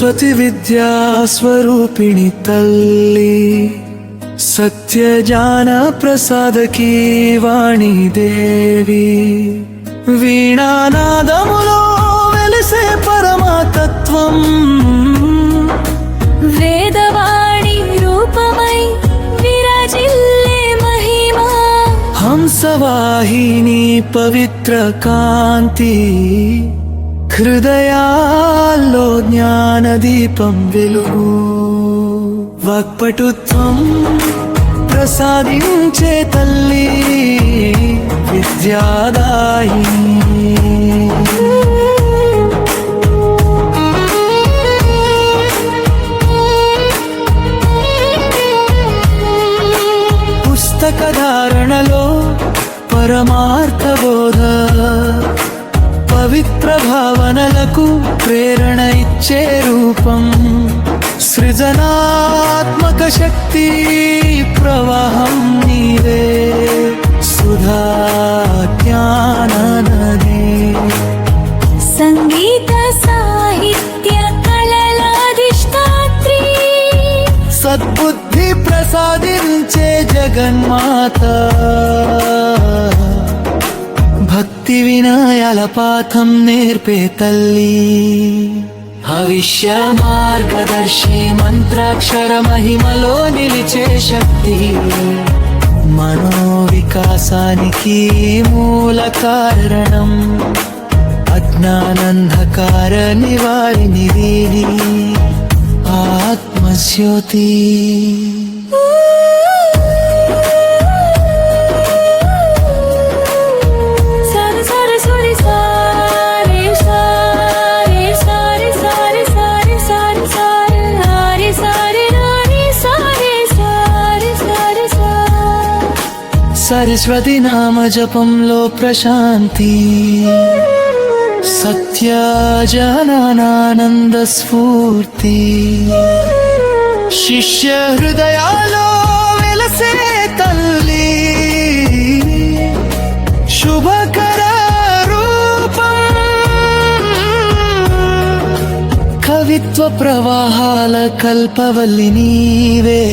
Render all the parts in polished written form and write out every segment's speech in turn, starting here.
సరస్వతి విద్యా స్వరూపిణి తల్లి, సత్య జ్ఞాన ప్రసాదకి వాణి దేవి, వీణానాదములో వెలిసే పరమతత్వం, వేదవాణి రూపమై విరాజిల్లే మహిమా, హంసవాహిని పవిత్ర కాంతి, హృదయాల్లో జ్ఞానదీపం వెలుగు, వాక్పటుత్వం ప్రసాదించే తల్లి విద్యాదాయిని. పుస్తక ధారణలో పరమార్థ బోధ, పవిత్ర భావనలకు ప్రేరణ ఇచ్చే రూపం, సృజనాత్మక శక్తి ప్రవాహం నీవే, సుధా జ్ఞాన నది, సంగీత సాహిత్య కళలాధిష్టాత్రి, సద్బుద్ధి ప్రసాదించే జగన్మాత, భక్తి వినయాల పాఠం నేర్పే తల్లి, భవిష్య మార్గదర్శి, మంత్రాక్షర మహిమలో నిలిచే శక్తి, మనోవికాసానికి మూల కారణం, అజ్ఞానంధకార నివారిణి ఆత్మజ్యోతి. సరస్వతి నామ జపంలో ప్రశాంతి, సత్య జ్ఞానానంద స్ఫూర్తి, శిష్య హృదయాలో వెలసే తల్లి, శుభకర రూపం, కవిత్వ ప్రవాహాల కల్పవల్లి నీవే,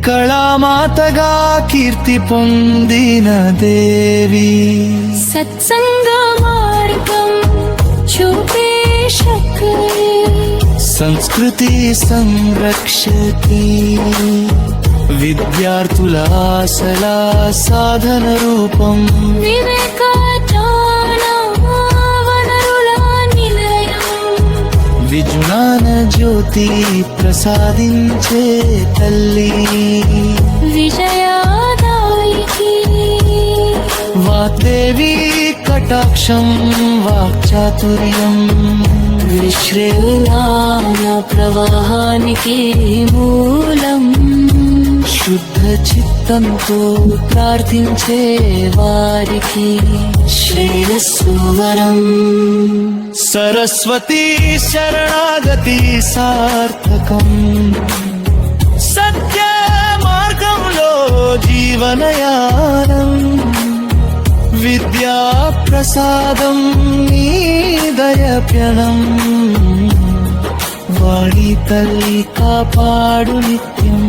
కళామాతగా కీర్తి పొందిన దేవి, సత్సంగ మార్గం చూపే శక్తి, సంస్కృతి సంరక్షతి, విద్యార్థుల ఆశల సాధన రూపం, వివేక జ్ఞాన వనరుల నిలయం, విజ్ఞాన జ్యోతి ప్రసాదించే తల్లి, విజయదాయికి, వాగ్దేవి కటాక్షం వాక్చాతుర్యం, విశ్రేలాన ప్రవాహానికి మూలం, శుద్ధ చిత్తంతో ప్రార్థించే వారికి శ్రేయస్సువరం, సరస్వతి శరణాగతి సార్థకం, సత్య మార్గంలో జీవనయానం, విద్యా ప్రసాదం నీ దయప్యనం, వాణి తల్లి కాపాడు నిత్యం.